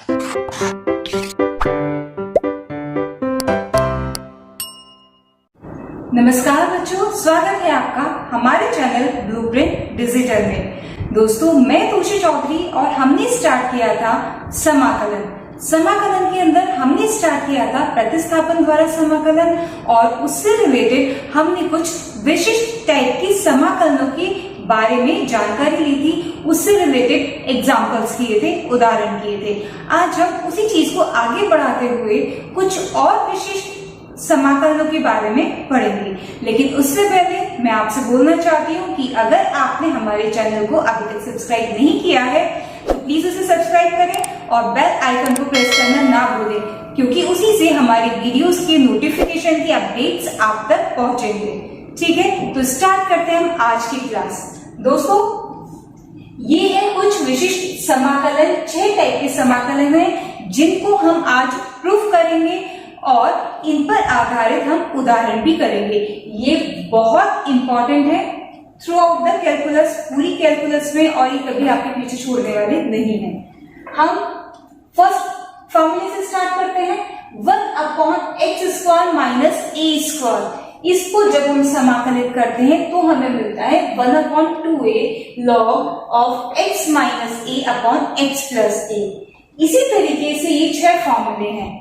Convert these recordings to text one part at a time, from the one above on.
नमस्कार बच्चों, स्वागत है आपका हमारे चैनल ब्लूप्रिंट डिजिटल में। दोस्तों, मैं तुलसी चौधरी और हमने स्टार्ट किया था समाकलन के अंदर हमने स्टार्ट किया था प्रतिस्थापन द्वारा समाकलन, और उससे रिलेटेड हमने कुछ विशिष्ट टाइप की समाकलनों के बारे में जानकारी ली थी। उससे रिलेटेड एग्जाम्पल्स किए थे, उदाहरण किए थे। आज हम उसी चीज को आगे बढ़ाते हुए कुछ और विशिष्ट समाकलनों के बारे में पढ़ेंगे। लेकिन उससे पहले मैं आपसे बोलना चाहती हूँ कि अगर आपने हमारे चैनल को अभी तक सब्सक्राइब नहीं किया है तो प्लीज उसे सब्सक्राइब करें और बेल आइकन को प्रेस करना ना भूलें, क्योंकि उसी से हमारे वीडियोस के नोटिफिकेशन की अपडेट्स आप तक पहुंचेंगे। ठीक है, तो स्टार्ट करते हैं हम आज की क्लास। दोस्तों, ये है कुछ विशिष्ट समाकलन, 6 टाइप के समाकलन है जिनको हम आज प्रूफ करेंगे और इन पर आधारित हम उदाहरण भी करेंगे। ये बहुत इंपॉर्टेंट है थ्रू आउट द कैलकुलस, पूरी कैलकुलस में, और ये कभी आपके पीछे छोड़ने वाले नहीं है। हम फर्स्ट फॉर्मूले से स्टार्ट करते हैं, 1/x² माइनस a²। इसको जब हम समाकलित करते हैं तो हमें मिलता है 1/2a log of x minus a upon x plus a। इसी तरीके से ये 6 फॉर्मूले हैं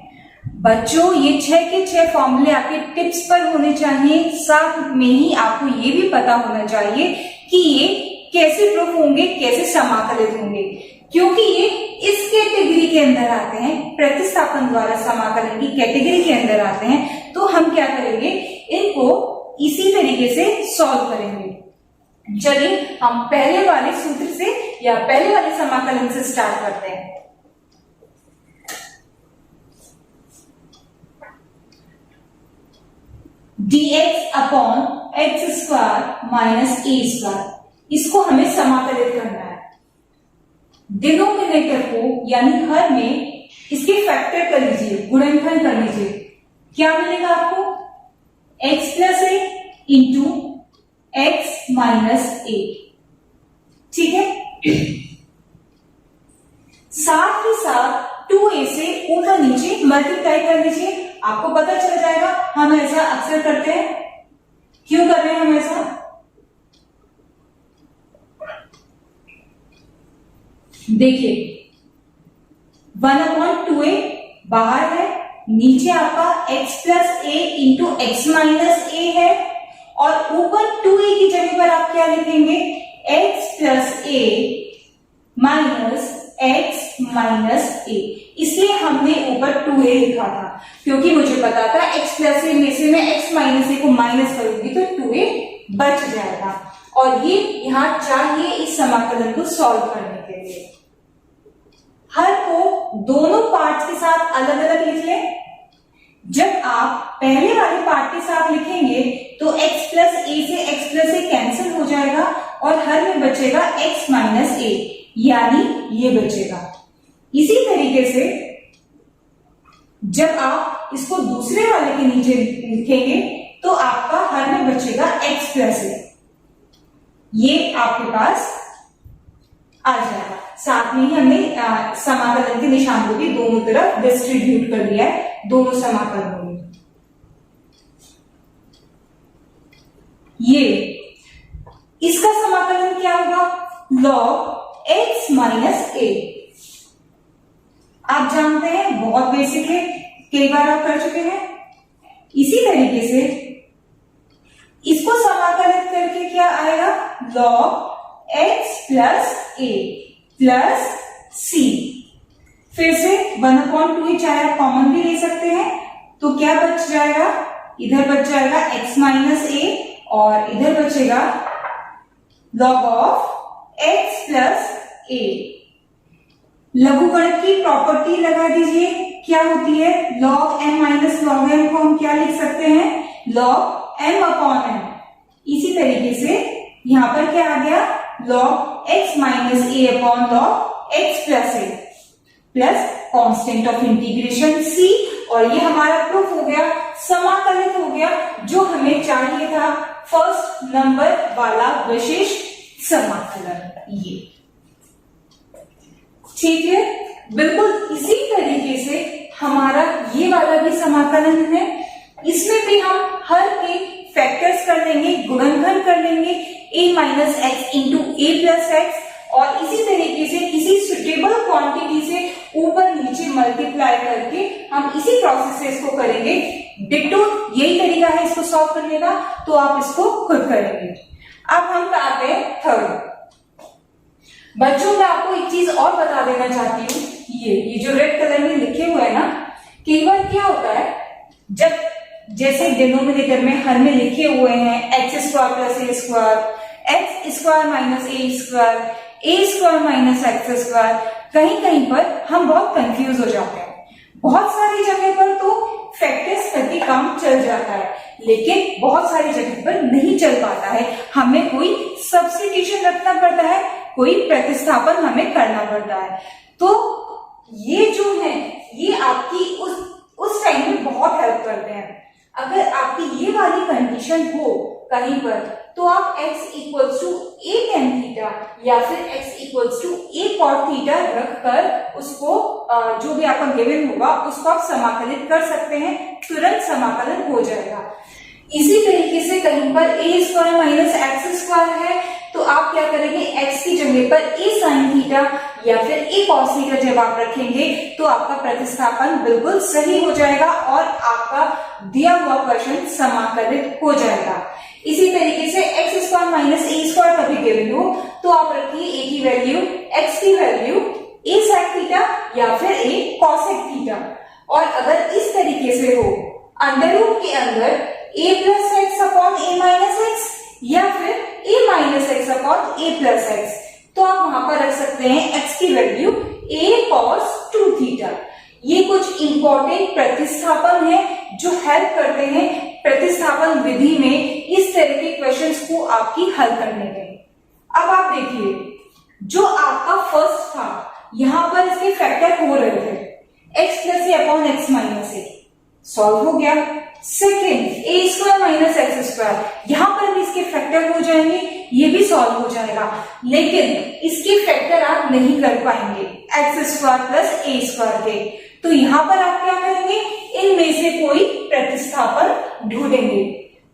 बच्चों। ये 6 के 6 फॉर्मूले आपके टिप्स पर होने चाहिए, साथ में ही आपको ये भी पता होना चाहिए कि ये कैसे प्रूफ होंगे, कैसे समाकलित होंगे, क्योंकि ये इस कैटेगरी के अंदर आते हैं, प्रतिस्थापन द्वारा समाकलन की कैटेगरी के अंदर आते हैं। तो हम क्या करेंगे, इनको इसी तरीके से सॉल्व करेंगे। चलिए हम पहले वाले सूत्र से या पहले वाले समाकलन से स्टार्ट करते हैं। dx upon x² minus a², इसको हमें समाकलित करना है। डिनोमिनेटर को यानी हर में इसके फैक्टर कर लीजिए, गुणनखंड कर लीजिए। क्या मिलेगा आपको, x plus a into x minus a। ठीक है, साथ ही साथ 2a से ऊपर नीचे मल्टीप्लाई कर लीजिए, आपको पता चल जाएगा। हम ऐसा अक्सर करते हैं, क्यों कर रहे हैं हम ऐसा, देखिए 1/2a बाहर है, नीचे आपका x plus a into x minus a है, और ऊपर 2a की जगह पर आप क्या लिखेंगे, x plus a minus x minus a। इसलिए हमने ऊपर 2a लिखा था, क्योंकि मुझे पता था x प्लस a में से मैं x माइनस a को माइनस करूंगी तो 2a बच जाएगा। और ये यहां चाहिए इस समाकलन को सॉल्व करने के लिए। हर को दोनों पार्ट्स के साथ अलग अलग लिख लें। जब आप पहले वाले पार्ट के साथ लिखेंगे तो x प्लस a से x प्लस a कैंसिल हो जाएगा और हर में बचेगा x माइनस a, यानी ये बचेगा। इसी तरीके से जब आप इसको दूसरे वाले के नीचे लिखेंगे तो आपका हर में बचेगा x प्लस a, ये आपके पास आ जाएगा। साथ में ही हमने समाकलन के निशान को भी दोनों तरफ डिस्ट्रीब्यूट कर दिया है, दोनों समाकलनों में। ये इसका समाकलन क्या होगा, log x माइनस a। आप जानते हैं, बहुत बेसिक है, कई बार आप कर चुके हैं। इसी तरीके से इसको समाकलित करके क्या आएगा, log x plus a plus c। फिर से 1/2 चाहे आप कॉमन भी ले सकते हैं, तो क्या बच जाएगा, इधर बच जाएगा x माइनस a और इधर बचेगा log of x plus a। लघुगणक की प्रॉपर्टी लगा दीजिए, क्या होती है, log m minus log m को हम क्या लिख सकते हैं, log m अपॉन m। इसी तरीके से यहां पर क्या आ गया, log x minus a upon log x plus a plus constant of integration c। और ये हमारा प्रूफ हो गया, समाकलित हो गया, जो हमें चाहिए था फर्स्ट नंबर वाला विशिष्ट समाकलन। ये ठीक है। बिल्कुल इसी तरीके से हमारा ये वाला भी समाकलन है, इसमें भी हम हर के फैक्टर्स कर लेंगे, गुणनखंड कर लेंगे a minus x into A plus x, और इसी तरीके से किसी सुटेबल क्वांटिटी से ऊपर नीचे मल्टीप्लाई करके हम इसी प्रोसेस से इसको करेंगे। डिट्टो यही तरीका है इसको सॉल्व करने का, तो आप इसको खुद करेंगे। अब हम आते हैं थर्ड। बच्चों मैं आपको एक चीज और बता देना चाहती हूँ, ये जो रेड कलर में लिखे हुए है ना, कई बार क्या होता है, जब जैसे डिनोमिनेटर में हर में लिखे हुए हैं x square plus a square, x square minus a square, A square minus x square, कहीं कहीं पर हम बहुत कंफ्यूज हो जाते हैं। बहुत सारी जगह पर तो फैक्टर्स करके काम चल जाता है, लेकिन बहुत सारी जगह पर नहीं चल पाता है, हमें कोई सब्स्टिट्यूशन रखना पड़ता है, कोई प्रतिस्थापन हमें करना पड़ता है। तो ये जो है ये आपकी उस टाइम में बहुत हेल्प करते हैं। अगर आपकी ये वाली कंडीशन हो कहीं पर, तो आप x equals to a tan theta या फिर x equals to a cot theta रखकर उसको जो भी आपका गिवन होगा उसको आप समाकलित कर सकते हैं, तुरंत समाकलन हो जाएगा। इसी तरीके से कहीं पर ए स्क्वायर माइनस एक्स स्क्वायर है, तो आप क्या करेंगे, x की जगह पर ए साइन थीटा या फिर ए कॉस थीटा जब आप रखेंगे तो आपका प्रतिस्थापन बिल्कुल सही हो जाएगा और आपका दिया हुआ क्वेश्चन समाकलित हो जाएगा। इसी तरीके से x square minus a square का भी गिवन हो तो आप रखिए ए की वैल्यू, एक्स की वैल्यू ए साइन थीटा या फिर ए कॉसेक थीटा, और अगर इस तरीके से हो अंडर रूट के अंदर ए प्लस एक्स अपॉन ए माइनस एक्स या फिर ए माइनस एक्स अपॉन ए प्लस एक्स, तो आप वहां पर रख सकते हैं एक्स की वैल्यू ए कॉस 2 थीटा। ये कुछ इंपॉर्टेंट प्रतिस्थापन है जो हेल्प करते हैं प्रतिस्थापन विधि में इस तरह के क्वेश्चंस को आपकी हल करने में। अब आप देखिए, जो आपका फर्स्ट था यहां पर इसके फैक्टर हो रहे थे, एक्स प्लस ए अपॉन एक्स माइनस ए, सॉल्व हो गया। सेकेंड ए स्क्वायर माइनस एक्स स्क्वायर, यहां पर भी इसके फैक्टर हो जाएंगे, ये भी सॉल्व हो जाएगा, लेकिन इसके फैक्टर आप नहीं कर पाएंगे x square plus a square के, तो यहां पर आप क्या करेंगे, इनमें से कोई प्रतिस्थापन ढूंढेंगे।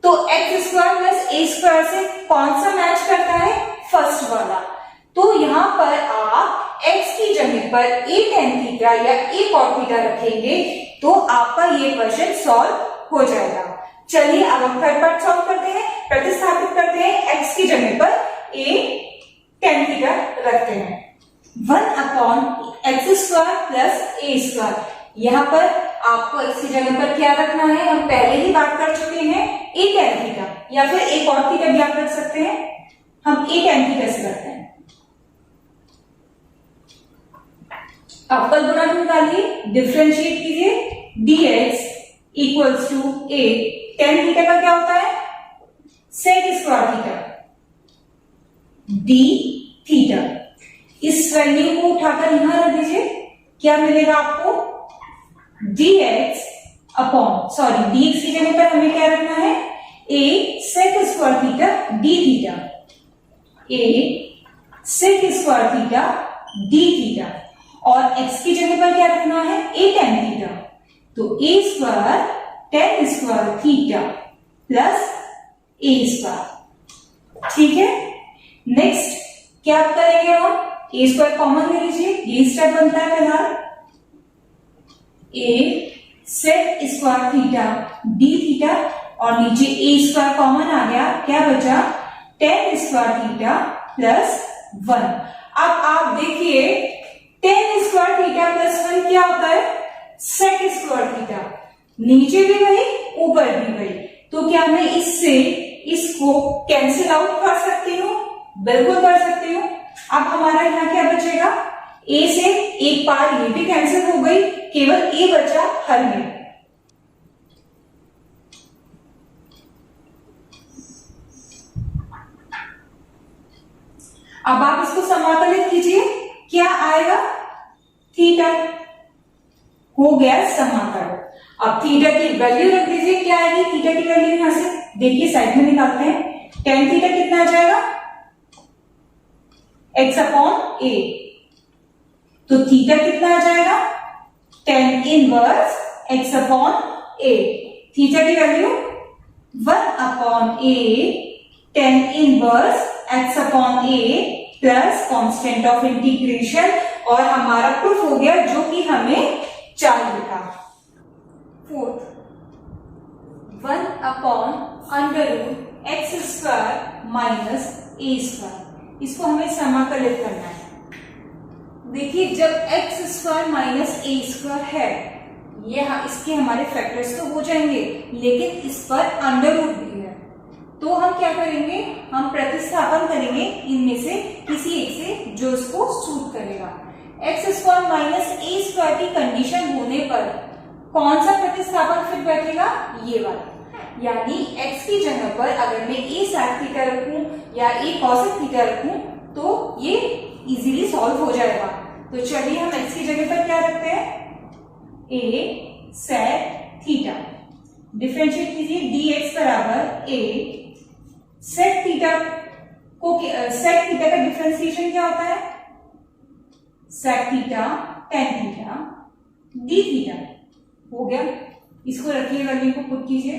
तो x square plus a square से कौन सा मैच करता है, फर्स्ट वाला, तो यहां पर आप x की जगह पर ए टेन थीटा या ए कॉट थीटा रखेंगे तो आपका ये क्वेश्चन सॉल्व हो जाएगा। चलिए अब हम थर्ड पार्ट सॉल्व करते हैं, प्रतिस्थापित करते हैं, x की जगह पर ए टेन थीटा रखते हैं, 1 upon x square plus a square, यहाँ पर आपको x की जगह पर क्या रखना है, हम पहले ही बात कर चुके हैं, ए टेन थीटा या फिर ए कॉट थीटा भी आप रख सकते हैं, हम ए टेन थीटा से करते हैं। अवकल गुणन निकालिए, डिफरेंशिएट कीजिए, dx equals to a tan theta का क्या होता है, sec square theta d theta, इस वैल्यू को उठाकर यहां रख दीजिए, क्या मिलेगा आपको, dx की जगह पर हमें क्या रखना है, a sec square theta d theta, a sec square theta d theta, और x की जगह पर क्या रखना है, a tan थीटा, तो a square tan square theta plus a square. ठीक है, नेक्स्ट क्या करेंगे हम, a स्क्वायर कॉमन ले लीजिए, ये स्टेप बनता है फिलहाल, a sec square theta d theta और नीचे a स्क्वायर कॉमन आ गया, क्या बचा, tan स्क्वायर थीटा प्लस 1। अब आप देखिए tan स्क्वायर थीटा प्लस 1 क्या होता है, sec स्क्वायर थीटा, नीचे भी वही ऊपर भी वही, तो क्या मैं इससे इसको कैंसिल आउट कर सकती हूँ, बिल्कुल कर सकती हूँ। अब हमारा यहाँ क्या बचेगा, a से एक पार ये भी कैंसिल हो गई, केवल a बचा हर में। अब आप इसको समाकलित कीजिए, क्या आएगा, थीटा, हो गया समाकलन। अब थीटा की वैल्यू रख दीजिए, क्या आएगी थीटा की वैल्यू, यहां से देखिए साइड में निकालते हैं, टेन थीटा कितना आ जाएगा, x अपॉन ए, तो थीटा कितना आ जाएगा, tan inverse x upon a। Theta की value 1/a tan inverse x upon a plus constant of integration, और हमारा प्रूफ हो गया जो कि हमें चाहिए था। फोर्थ, 1/√x² माइनस a², इसको हमें समाकलित करना है। देखिए जब x² माइनस a² है, ये इसके हमारे फैक्टर्स तो हो जाएंगे, लेकिन इस पर अंडर रूट भी है, तो हम क्या करेंगे, हम प्रतिस्थापन करेंगे इनमें से किसी एक से जो इसको सूट करेगा। x² माइनस a² की कंडीशन होने पर कौन सा प्रतिस्थापन फिर बैठेगा, ये वाला, यानी x की जगह पर अगर मैं a sec थीटा रखूं या a cosec थीटा रखूं तो ये इजीली सॉल्व हो जाएगा। तो चलिए हम x की जगह पर क्या रखते हैं, a sec थीटा, डिफरेंशिएट कीजिए, dx बराबर a sec थीटा को, sec थीटा का डिफरेंशिएशन क्या होता है, sec theta tan theta d theta, हो गया। इसको रखिए, वैल्यू को पुट कीजिए,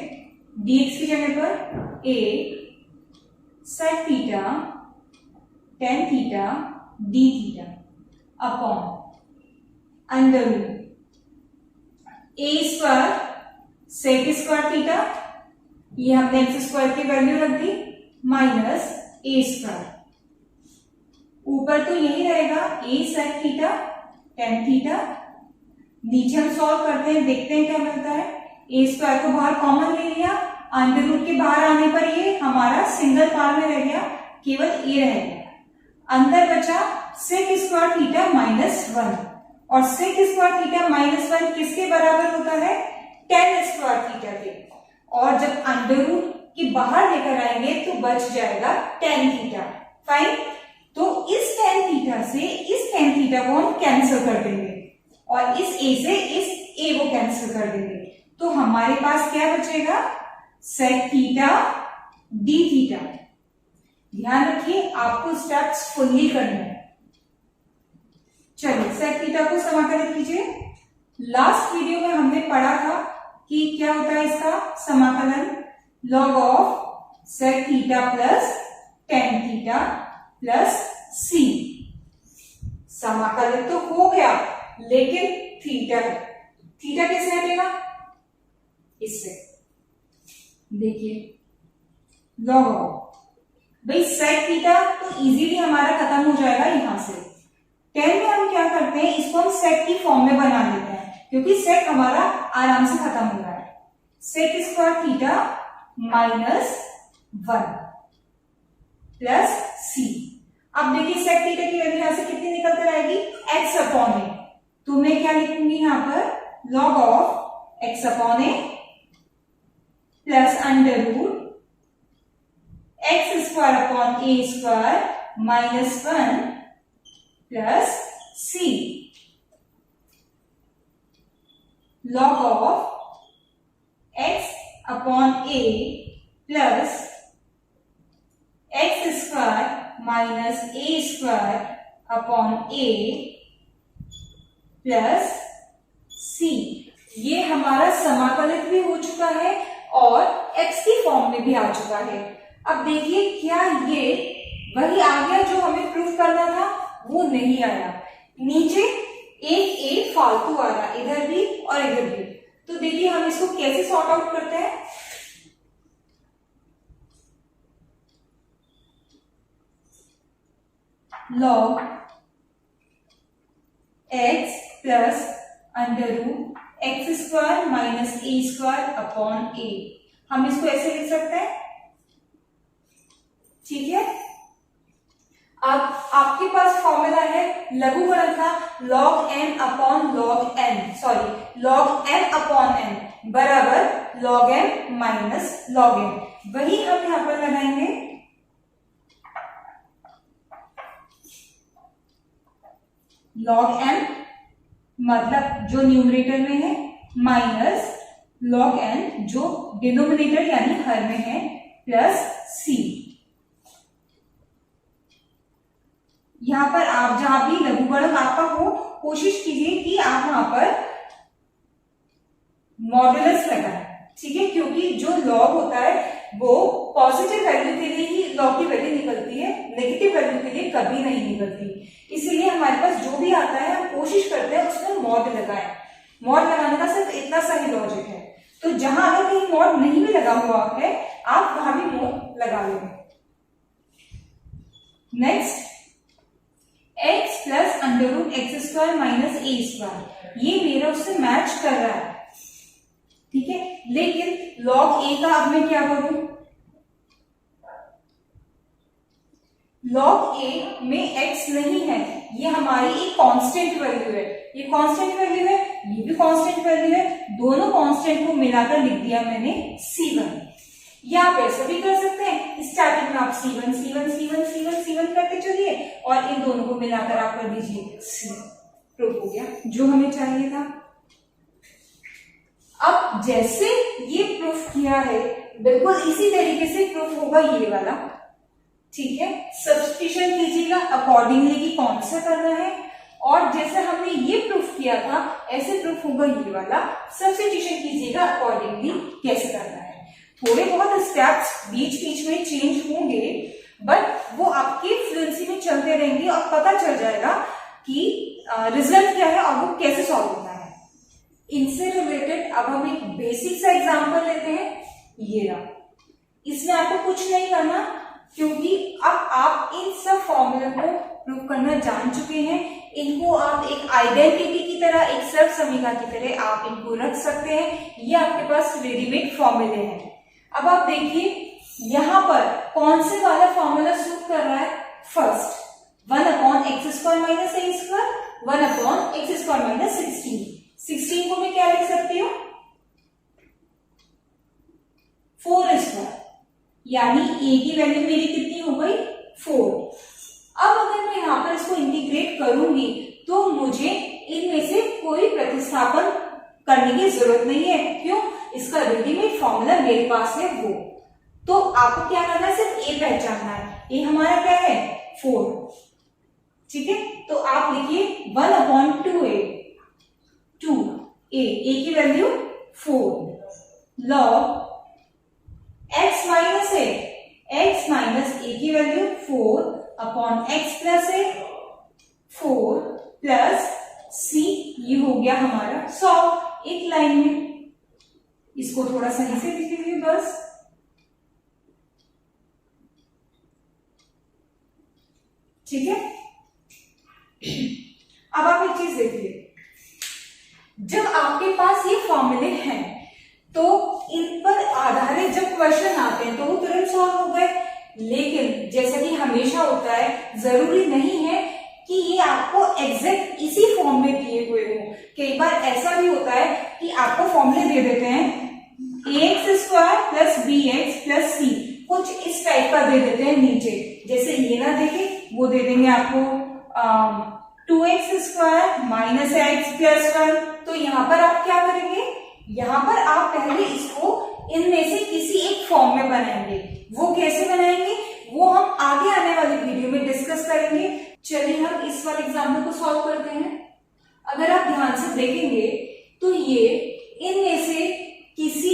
dx की जगह पर a sec theta tan theta d theta upon under root a² sec² theta, ये हमने x² की वैल्यू रख दी, माइनस a², ऊपर तो यही रहेगा a sec theta tan theta, नीचे हम सॉल्व करते हैं, देखते हैं क्या मिलता है। a² को बाहर कॉमन ले लिया, अंडर रूट के बाहर आने पर ये हमारा सिंगल पार्ट में रह गया, केवल a रह गया, अंदर बचा sec² थीटा माइनस 1, और sec² थीटा माइनस 1 किसके बराबर होता है, tan² थीटा के, और जब अंडर रूट के बाहर लेकर आएंगे तो बच जाएगा tan थीटा। फाइन, तो इस tan थीटा से इस tan थीटा को हम कैंसिल कर देंगे, और इस a से इस a को कैंसिल कर देंगे, तो हमारे पास क्या बचेगा, sec थीटा d थीटा। ध्यान रखिए आपको स्टेप्स फुल्ली करने हैं। चलिए sec थीटा को समाकलित कीजिए। लास्ट वीडियो में हमने पढ़ा था कि क्या होता है इसका समाकलन, log of sec theta plus tan theta plus c। समाकलित तो हो गया, लेकिन थीटा कैसे हटेगा, इससे देखिए log ऑफ, भाई sec थीटा तो इजीली हमारा खत्म हो जाएगा यहां से। tan में हम क्या करते हैं, इसको हम sec की फॉर्म में बना लेते हैं, क्योंकि sec हमारा आराम से खत्म हो रहा है, sec² theta minus 1 plus c। अब देखिए sec थीटा की वैल्यू यहां से कितनी निकल कर आएगी, x अपॉन a, तो मैं क्या लिखूंगी यहां पर, log of x upon a plus under root x² upon a² minus 1 plus c, log of x upon a plus x² minus a² upon a plus c। ये हमारा समाकलित भी हो चुका है और x की फॉर्म में भी आ चुका है। अब देखिए क्या ये वही आ गया जो हमें प्रूफ करना था, वो नहीं आया, नीचे एक a फालतू आ रहा, इधर भी और इधर भी। तो देखिए हम इसको कैसे सॉर्ट आउट करते हैं, log x plus under root x² minus a² upon a, हम इसको ऐसे लिख सकते हैं, ठीक है। अब आपके पास फॉर्मूला है लघुगणक का, log m upon log n, sorry log m upon n बराबर log m minus log n, वही हम यहां पर लगाएंगे, log m मतलब जो न्यूमरेटर में है माइनस log n जो डिनोमिनेटर यानी हर में है प्लस c। यहां पर आप जहां भी लघुगणक आपका हो कोशिश कीजिए कि आप वहां पर मॉड्यूलस लगाएं, ठीक है, क्योंकि जो लॉग होता है वो पॉजिटिव वैल्यू के लिए ही लॉग की वैल्यू निकलती है, नेगेटिव वैल्यू के लिए कभी नहीं निकलती। इसीलिए हमारे पास जो भी आता है हम कोशिश करते हैं उसमें मॉड लगाएं। मॉड लगाने का सिर्फ इतना सा ही लॉजिक है। तो जहां अगर कहीं मॉड नहीं भी लगा हुआ है आप वहां भी मॉड लगा लेंगे। Next, x plus under root x square minus a square, ये मेरा उससे मैच कर रहा है, ठीक है, लेकिन log a का अब मैं क्या करूं? log a में x नहीं है, ये हमारी एक कांस्टेंट वैल्यू है, ये कांस्टेंट वैल्यू है, ये भी कांस्टेंट वैल्यू है, दोनों कांस्टेंट को मिलाकर लिख दिया मैंने c1। या आप ऐसा भी कर सकते हैं, स्टार्टिंग में आप c1 c1 c1 c1 c1 करके चलिए और इन दोनों को मिलाकर आप कर दीजिए c। प्रूफ हो गया जो हमें चाहिए था। अब जैसे ये प्रूफ किया है बिल्कुल इसी तरीके से प्रूफ होगा ये वाला, ठीक है। सब्स्टिट्यूशन कीजिएगा अकॉर्डिंगली कि कौन सा करना है, और जैसे हमने ये प्रूफ किया था ऐसे प्रूफ होगा ये वाला, सब्स्टिट्यूशन कीजिएगा अकॉर्डिंगली कैसे करना है। थोड़े बहुत स्टेप्स बीच बीच में चेंज होंगे बट वो आपकी फ्लुएंसी में चलते रहेंगे और पता चल जाएगा कि रिजल्ट क्या है और वो कैसे सॉल्व होना है। इनसे रिलेटेड अब हम एक बेसिक सा एग्जांपल लेते हैं, ये रहा। इसमें आपको कुछ नहीं करना क्योंकि अब आप इन सब फॉर्मूले को प्रूव करना जान चुके हैं। इनको आप एक आइडेंटिटी की तरह, एक सर्व समीकरण की तरह आप इनको रख सकते हैं। ये आपके पास रेडीमेड फॉर्मूले हैं। अब आप देखिए यहां पर कौन से वाला फॉर्मूला सूट कर रहा है। First 1 upon x square minus a square, 1 upon x square minus 16 को मैं क्या लिख सकती हूँ 4 स्क्वायर, यानी ए की वैल्यू मेरी कितनी हो गई 4। अब अगर मैं यहां पर इसको इंटीग्रेट करूंगी तो मुझे इनमें से कोई प्रतिस्थापन करने की जरूरत नहीं है। क्यों? इसका रेडीमेड फॉर्मूला मेरे पास है वो। तो आपको क्या करना है, सिर्फ ए पहचानना है। ए हमारा क्या है 4, ठीक है। तो आप लिखिए 1 अपॉन 2a, 2a, ए की वैल्यू 4 लॉग x माइनस ए, x माइनस ए की वैल्यू 4 अपॉन x प्लस ए 4 प्लस c, ये हो गया हमारा सॉल्व एक लाइन में। इसको थोड़ा सही से लिख लीजिए बस। ठीक है। अब आप एक चीज देखिए, जब आपके पास ये फॉर्मूले हैं तो इन पर आधारित जब क्वेश्चन आते हैं तो वो तुरंत सॉल्व हो गए। लेकिन जैसा कि हमेशा होता है, जरूरी नहीं है कि ये आपको एग्जैक्ट इसी फॉर्म में दिए हुए हो। कई बार ऐसा भी होता है कि आपको फॉर्मूले दे देते हैं ax square plus bx plus c, कुछ इस टाइप का दे देते हैं नीचे। जैसे ये ना देखे, वो दे देंगे आपको 2x square minus x plus 1। तो यहाँ पर आप क्या करेंगे, यहाँ पर आप पहले इसको इनमें से किसी एक फॉर्म में बनाएंगे। वो कैसे बनाएंगे वो हम आगे आने वाली वीडियो में डिस्कस करेंगे। चलिए हम इस वाले एग्जाम्पल को सॉल्व करते हैं। अगर आप ध्यान से देखेंगे तो ये इनमें से किसी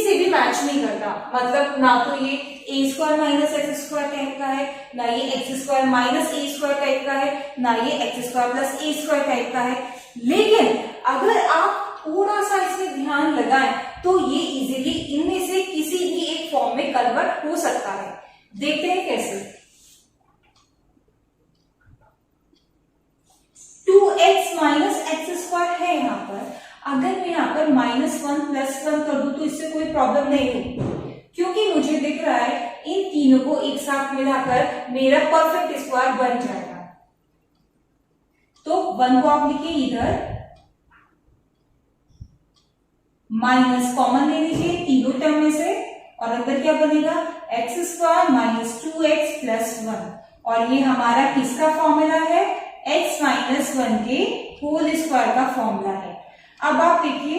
से भी मैच नहीं करता। मतलब ना तो ये a square minus x square type का है, ना ये x square minus a square type का है, ना ये x square plus a square type का है। लेकिन अगर आप थोड़ा सा इसमें ध्यान लगाएं तो ये इजीली इनमें से किसी भी एक फॉर्म में कन्वर्ट हो सकता है। देखते हैं कैसे। 2x माइनस एक्स स्क्वायर है यहाँ पर। अगर मैं यहाँ पर -1 प्लस 1 कर दूं तो इससे कोई प्रॉब्लम नहीं होगी, क्योंकि मुझे दिख रहा है इन तीनों को एक साथ मिलाकर मेरा परफेक्ट स्क्वायर बन जाएगा। तो 1 को आप लिखिए इधर, माइनस कॉमन ले लीजिए तीनों टर्म में से, और अंदर क्या बनेगा x square minus 2x plus 1। और ये हमारा किसका फॉर्मूला है, x माइनस 1 के होल स्क्वायर का फॉर्मूला है। अब आप देखिए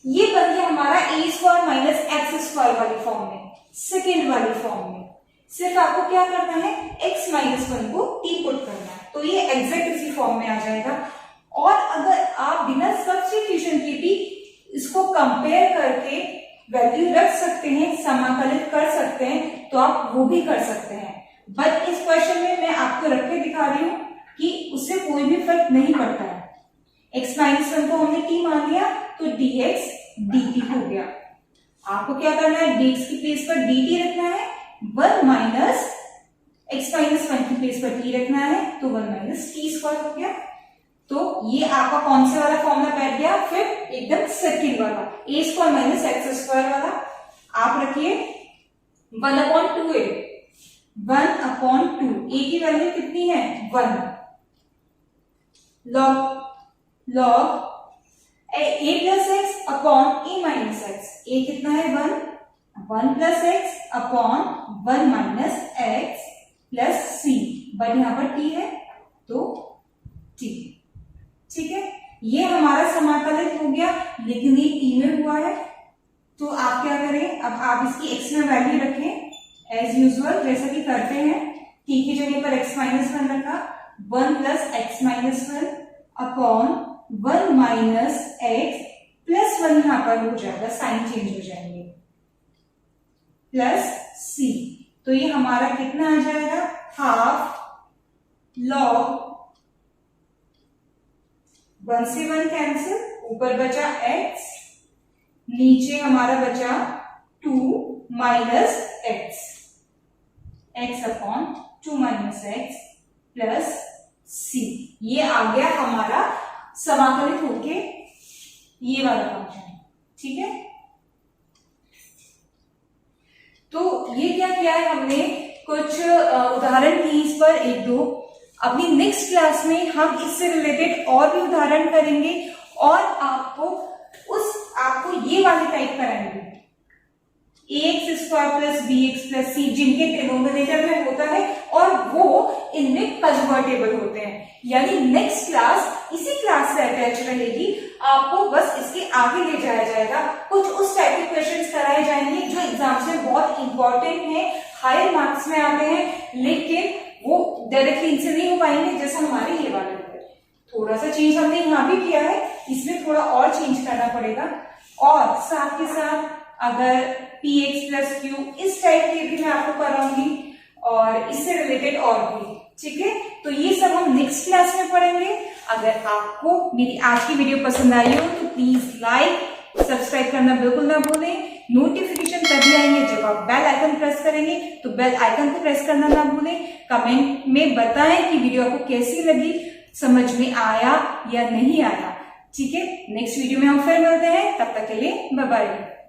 ये बन गया हमारा ए स्क्वायर माइनस एक्स स्क्वायर वाली फॉर्म में, सेकेंड वाली फॉर्म में। सिर्फ आपको क्या करना है, x माइनस 1 को टी पुट करना है। तो ये एग्जैक्ट इसी फॉर्म में आ जाएगा। और अगर आप बिना सब्स्टिट्यूशन के भी इसको कंपेयर करके वैल्यू रख सकते हैं, समाकलित कर सकते हैं, तो आप वो भी कर सकते हैं। बट इस क्वेश्चन में मैं आपको रख के दिखा रही हूं कि उससे कोई भी फर्क नहीं पड़ता है। x माइनस 1 को हमने t मान लिया तो dx dt हो गया। आपको क्या करना है, dx की प्लेस पर dt रखना है, 1 माइनस x माइनस 1 की प्लेस पर t रखना है, तो 1 माइनस टी स्क्वायर हो गया। तो ये आपका कौन से वाला फॉर्मूला बैठ गया, फिर एकदम सेकंड वाला a square minus x square वाला। आप रखिए 1/2a, 1/2, a की वैल्यू कितनी है 1, log a plus x upon a minus x, a कितना है 1 plus x upon 1 minus x plus c, but यहां पर t है तो t, ठीक है। ये हमारा समाकलित हो गया, लेकिन ये t में हुआ है, तो आप क्या करें, अब आप इसकी x में वैल्यू रखें एज यूजुअल जैसा कि करते हैं। t की जगह पर x माइनस 1 रखा, 1 plus x minus 1 upon 1 minus x plus 1 यहां पर हो जाएगा, साइन चेंज हो जाएंगे, प्लस c। तो ये हमारा कितना आ जाएगा, हाफ लॉग 1 से 1 कैंसिल, ऊपर बचा x, नीचे हमारा बचा 2 minus x upon 2 minus x plus c। ये आ गया हमारा समाकलित होके ये वाला फंक्शन, ठीक है। तो ये क्या किया है हमने, कुछ उदाहरण की इस पर एक दो। अपनी नेक्स्ट क्लास में हम इससे रिलेटेड और भी उदाहरण करेंगे और आपको ये वाले टाइप कराएंगे, ax square plus bx plus c, जिनके डिनोमिनेटर में होता है और वो इनमें कन्वर्टेबल होते हैं। यानी नेक्स्ट क्लास इसी क्लास से अटैच रहेगी, आपको बस इसके आगे ले जाया जाएगा। कुछ उस टाइप के क्वेश्चंस कराए जाएंगे जो एग्जाम्स में बहुत इंपॉर्टेंट है, हायर मार्क्स में आते हैं, लेकिन वो डायरेक्टली इनसे नहीं हो पाएंगे जैसा हमारे ये वाले हैं। थोड़ा सा चेंज हमने यहाँ भी किया है, इसमें थोड़ा और चेंज करना पड़ेगा। और साथ के साथ अगर px प्लस q इस टाइप के भी मैं आपको कराऊंगी और इससे रिलेटेड और भी, ठीक है। तो ये सब हम नेक्स्ट क्लास में पढ़ेंगे। अगर आपको मेरी आज की वीडियो पसंद आई हो तो प्लीज लाइक सब्सक्राइब करना बिल्कुल ना भूलें। नोटिफिकेशन तभी आएंगे जब आप बेल आइकन प्रेस करेंगे, तो बेल आइकन को प्रेस करना ना भूलें। कमेंट में बताएं कि वीडियो आपको कैसी लगी, समझ में आया या नहीं आया, ठीक है। नेक्स्ट वीडियो में हम फिर मिलते हैं, तब तक के लिए बाय बाय।